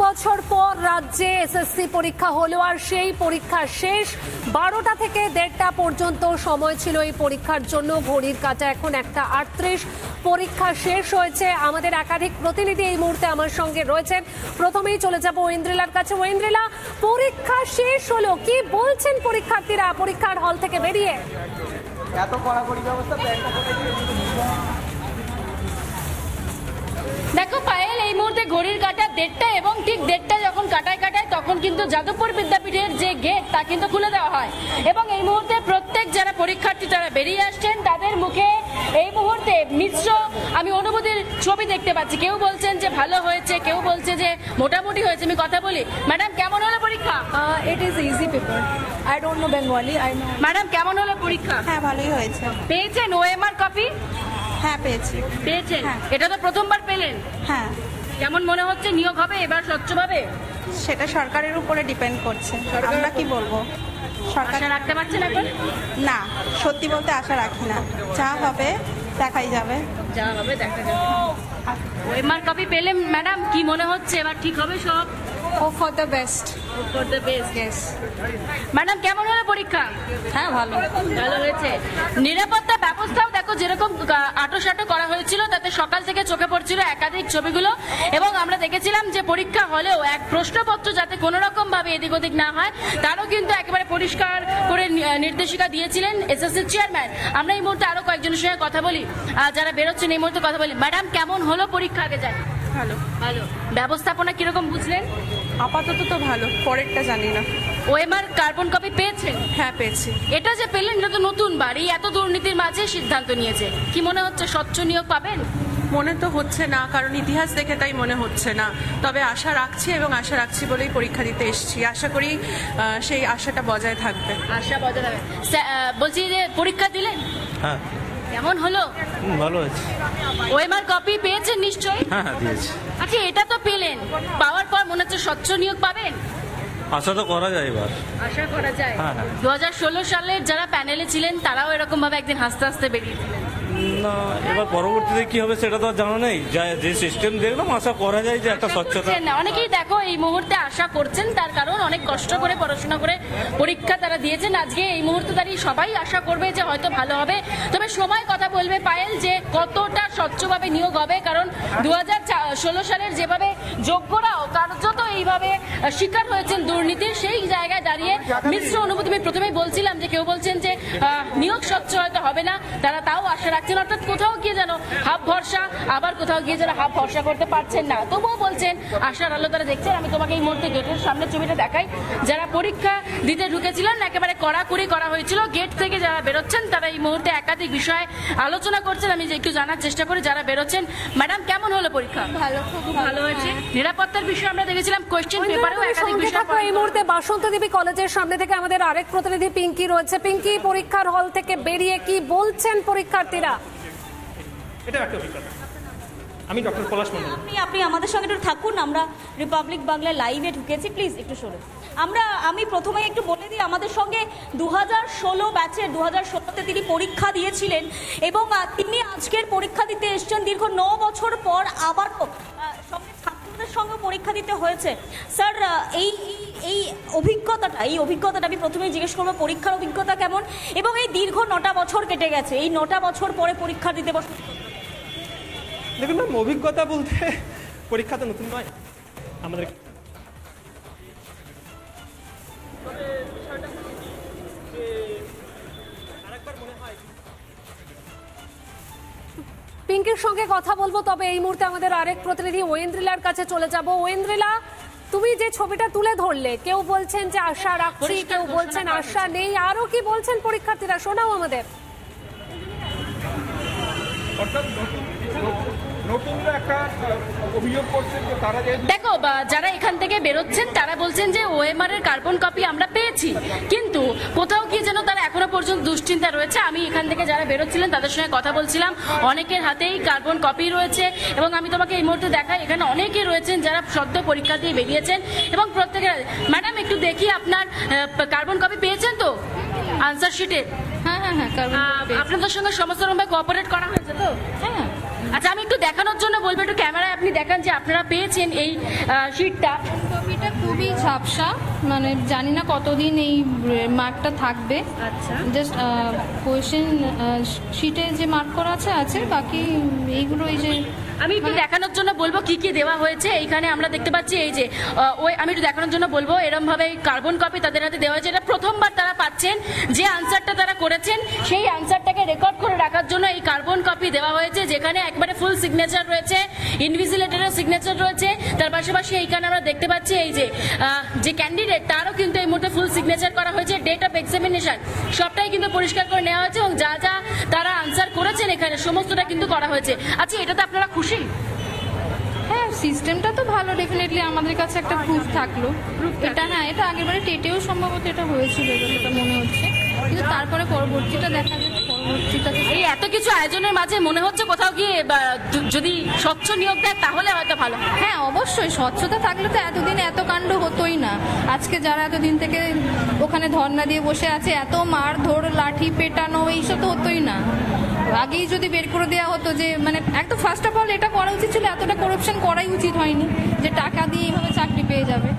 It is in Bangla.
বছর পর রাজ্যে এসএসসি পরীক্ষা হলো, আর সেই পরীক্ষা শেষ। 12টা থেকে 1:30টা পর্যন্ত সময় ছিল এই পরীক্ষার জন্য। ঘড়ির কাঁটা এখন 1:38। পরীক্ষা শেষ হয়েছে। আমাদের একাধিক প্রতিনিধি এই মুহূর্তে আমার সঙ্গে রয়েছেন। প্রথমেই চলে যাব ঐন্দ্রিলার কাছে। ঐন্দ্রিলা, পরীক্ষা শেষ হলো, কি বলছেন পরীক্ষার্থীরা পরীক্ষার হল থেকে বেরিয়ে? এত কড়াকড়ি ব্যবস্থা। দেখো পায়েল, এই মুহূর্তে ঘড়ির কাঁটা 1:30 এবং ঠিক 1:30 যখন কাটায় তখন কিন্তু যাদবপুর বিদ্যাপীঠের যে গেট তা কিন্তু খুলে দেওয়া হয় এবং এই মুহূর্তে প্রত্যেক যারা পরীক্ষার্থী তারা বেরিয়ে আসছেন, তাদের মুখে এই মুহূর্তে মিশ্র আমি অনুভূতির ছবি দেখতে পাচ্ছি। কেউ বলছেন যে ভালো হয়েছে, কেউ বলছে যে মোটামুটি হয়েছে। আমি কথা বলি, ম্যাডাম কেমন হলো পরীক্ষা? It is easy paper. I don't know Bengali. I know. Madam কেমন হলো পরীক্ষা? হ্যাঁ, ভালোই হয়েছে। পেয়েছেন ওএমআর কপি? হ্যাঁ, পেয়েছেন। এটা তো প্রথমবার পেলেন। হ্যাঁ। কেমন মনে হচ্ছে নিয়োগ হবে এবার স্বচ্ছভাবে? সেটা সরকারের উপরে ডিপেন্ড করছে। আমরা কি বলবো, সরকার আশা রাখতে পারছেন এখন? না, সত্যি বলতে আশা রাখি না। যা হবে দেখাই যাবে। যা হবে দেখা যাবে। ওএমআর কপি পেলেন ম্যাডাম, কি মনে হচ্ছে এবার ঠিক হবে সব? Hope for the best. For the best. Yes. Madam কেমন হলো পরীক্ষা? হ্যাঁ, ভালো হয়েছে। নিরাপত্তা ব্যবস্থাও দেখো যেরকম আটোসাটো করা হয়েছিল, তাতে সকাল থেকে চোখে পড়ছিল একাধিক ছবিগুলো এবং আমরা দেখেছিলাম যে পরীক্ষা হলেও এক প্রশ্নপত্র যাতে কোনো রকম ভাবে এদিক ওদিক না হয় তারও কিন্তু একেবারে পরিষ্কার করে নির্দেশিকা দিয়েছিলেন এসএসসি চেয়ারম্যান। আমরা এই মুহূর্তে আরো কয়েকজনের সঙ্গে কথা বলি, যারা বেরোচ্ছেন এই মুহূর্তে কথা বলি। ম্যাডাম কেমন হলো পরীক্ষা? আগে যান। ভালো। ব্যবস্থাপনা কিরকম বুঝলেন? আপাতত তো ভালো, পরেরটা জানি না। ওএমআর কার্বন কপি পেয়েছেন? হ্যাঁ, পেয়েছি। এটা যে পেলেন এটা তো নতুন বাড়ি, এত দুর্নীতির মাঝে সিদ্ধান্ত নিয়েছে, কি মনে হচ্ছে স্বচ্ছ নিয়োগ পাবেন? মনে তো হচ্ছে না, কারণ ইতিহাস দেখে তাই মনে হচ্ছে না। তবে আশা রাখছি এবং আশা রাখছি বলেই পরীক্ষা দিতে এসেছি। আশা করি সেই আশাটা বজায় থাকবে। আশা বজায় থাকবে। বলছি যে পরীক্ষা দিলেন? হ্যাঁ। কেমন হলো? ভালো হয়েছে। ওএমআর কপি পেয়েছেন নিশ্চয়ই? হ্যাঁ, দিয়েছি। আচ্ছা, এটা তো পেলেন, পাওয়ার পর মনে হচ্ছে স্বচ্ছ নিয়োগ পাবেন? আশা তো করা যায় এবার। আশা করা যায়। হ্যাঁ। 2016 সালের যারা প্যানেলে ছিলেন তারাও এরকম ভাবে একদিন হাসতে হাসতে বেরিয়েছিলেন। না, এবার পরবর্তীতে কি হবে সেটা তো আর জানা নেই। যে সিস্টেম দেখলাম আশা করা যায় যে একটা স্বচ্ছতা। অনেকেই দেখো এই মুহূর্তে আশা করছেন, তার কারণ অনেক কষ্ট করে পড়াশোনা করে পরীক্ষা তারা দিয়েছেন। আজকে এই মুহূর্তে দাঁড়িয়ে সবাই আশা করবে যে হয়তো ভালো হবে। তবে সময় কথা বলবে পায়েল যে কতটা স্বচ্ছভাবে নিয়োগ হবে, কারণ 2016 সালের যেভাবে যোগ্যরাও কার্যত এইভাবে শিকার হয়েছেন দুর্নীতির, সেই জায়গায় দাঁড়িয়ে মিশ্র অনুভূতি। আমি প্রথমেই বলছিলাম যে কেউ বলছেন যে নিয়োগ স্বচ্ছ হয়তো হবে না, তারা তাও আশা রাখছেন। অর্থাৎ কোথাও গিয়ে যেন হাফ ভরসা, আবার কোথাও গিয়ে যেন হাফ ভরসা করতে পারছেন না, তবুও বলছেন আশার আলো তারা দেখছেন। আমি তোমাকে এই মুহূর্তে গেটের সামনে ছবিটা দেখাই। যারা পরীক্ষা দিতে ঢুকেছিলেন একেবারে কড়াকড়ি করা হয়েছিল। গেট থেকে যারা বেরোচ্ছেন তারা এই মুহূর্তে একাধিক বিষয়ে আলোচনা করছেন। আমি একটু জানার চেষ্টা করি যারা বেরোচ্ছেন। ম্যাডাম কেমন হলো পরীক্ষা? ভালো, খুব ভালো হয়েছে। নিরাপত্তার বিষয়ে আমরা দেখেছিলাম কোশ্চেন পেপারেও একাধিক বিষয়। এই মুহূর্তে বাসন্ত দেবী কলেজের সামনে থেকে আমাদের আরেক প্রতিনিধি পিঙ্কি রয়েছে। পিঙ্কি, পরীক্ষার হল থেকে বেরিয়ে কি বলছেন পরীক্ষার্থীরা? এটা একটা অভিজ্ঞতা। আমি ডক্টর পলাশ মণ্ডল। আপনি আমাদের সঙ্গে একটু থাকুন, আমরা রিপাবলিক বাংলা লাইভে ঢুকেছি, প্লিজ একটু সরুন। আমি প্রথমে একটু বলে দিই, আমাদের সঙ্গে 2016 ব্যাচের 2016তে তিনি পরীক্ষা দিয়েছিলেন এবং তিনি আজকের পরীক্ষা দিতে এসছেন দীর্ঘ 9 বছর পর। আবারও সঙ্গে ছাত্রদের সঙ্গে পরীক্ষা দিতে হয়েছে। স্যার, এই অভিজ্ঞতাটা আমি প্রথমেই জিজ্ঞেস করবো, পরীক্ষার অভিজ্ঞতা কেমন এবং এই দীর্ঘ 9টা বছর কেটে গেছে, এই 9টা বছর পরে পরীক্ষা দিতে বসে। দেখুন ম্যাম, অভিজ্ঞতা বলতে পরীক্ষা তো নতুন নয় আমাদের। পিঙ্কির সঙ্গে কথা বলবো, তবে এই মুহূর্তে আমাদের আরেক প্রতিনিধি ঐন্দ্রিলার কাছে চলে যাব। ঐন্দ্রিলা, তুমি যে ছবিটা তুলে ধরলে, কেউ বলছেন যে আশা রাখছি, কেউ বলছেন আশা নেই, আরো কি বলছেন পরীক্ষার্থীরা শোনাও আমাদের। দেখো, যারা এখান থেকে বেরোচ্ছেন তারা বলছেন যে ওএমআর এর কার্বন কপি আমরা পেয়েছি, কিন্তু কোথাও কি যেন তারা এখনো পর্যন্ত দুশ্চিন্তা রয়েছে। আমি এখান থেকে যারা বেরোচ্ছিলেন তাদের সঙ্গে কথা বলছিলাম, অনেকের হাতেই কার্বন কপি রয়েছে এবং আমি তোমাকে এই মুহূর্তে দেখাই, এখানে অনেকে রয়েছেন যারা সদ্য পরীক্ষা দিয়ে বেরিয়েছেন এবং প্রত্যেকের। ম্যাডাম একটু দেখি, আপনার কার্বন কপি পেয়েছেন তো আনসার শিটে? হ্যাঁ, আপনাদের সঙ্গে সমস্ত রকম কোঅপারেট করা হয়েছে তো? হ্যাঁ, আচ্ছা, আমি একটু দেখানোর জন্য বলবো, একটু ক্যামেরায় আপনি দেখান যে আপনারা পেয়েছেন এই শিটটা। কপিটা খুবই ঝাপসা, মানে জানি না কতদিন এই মার্কটা থাকবে। আচ্ছা, জাস্ট কোয়েশ্চেন শিটে যে মার্ক করা আছে, বাকি এইগুলো এই যে আমি একটু দেখানোর জন্য বলবো কি কি দেওয়া হয়েছে। এইখানে আমরা দেখতে পাচ্ছি এই যে আমি একটু দেখানোর জন্য বলবো, এরকম ভাবে কার্বন কপি তাদের হাতে দেওয়া হয়েছে। এটা প্রথমবার তারা পাচ্ছেন, যে আনসারটা তারা করেছেন সেই আনসারটাকে রেকর্ড করে রাখার জন্য এই কার্বন কপি দেওয়া হয়েছে, যেখানে একবারে ফুল সিগনেচার রয়েছে, ইনভিজিলেটরের সিগনেচার রয়েছে। তার পাশাপাশি এইখানে আমরা দেখতে পাচ্ছি এই যে ক্যান্ডিডেট তারও কিন্তু এই মুহূর্তে ফুল সিগনেচার করা হয়েছে। ডেট অফ এক্সামিনেশন সবটাই কিন্তু পরিষ্কার করে নেওয়া হয়েছে এবং যা যা তারা আনসার করেছেন এখানে সমস্তটা কিন্তু করা হয়েছে। আচ্ছা, এটাতে আপনারা খুশি? হ্যাঁ, সিস্টেমটা তো ভালো, ডেফিনেটলি আমাদের কাছে একটা প্রুফ থাকলো। এটা হ্যাঁ, এটা আগেরবারে টেটেও সম্ভবত এটা হয়েছিল, এটা মনে হচ্ছে, কিন্তু তারপরে পরবর্তীটা দেখা যায়। পরবর্তীটাতে এই এত কিছু আয়োজনের মাঝে মনে হচ্ছে কোথাও গিয়ে যদি স্বচ্ছ নিয়োগ দেয় তাহলে হয়তো ভালো। হ্যাঁ, অবশ্যই স্বচ্ছতা থাকলে তো এতদিন এত কাণ্ড হতোই না। আজকে যারা এতদিন থেকে ওখানে ধর্ণা দিয়ে বসে আছে, এত মারধর, লাঠি পেটানো, এইসব তো হতোই না। আগেই যদি বের করে দেওয়া হতো যে মানে একদম ফার্স্ট অফ অল এটা করা উচিত ছিল, এতটা করাপশন করাই উচিত হয়নি যে টাকা দিয়ে এইভাবে চাকরি পেয়ে যাবে।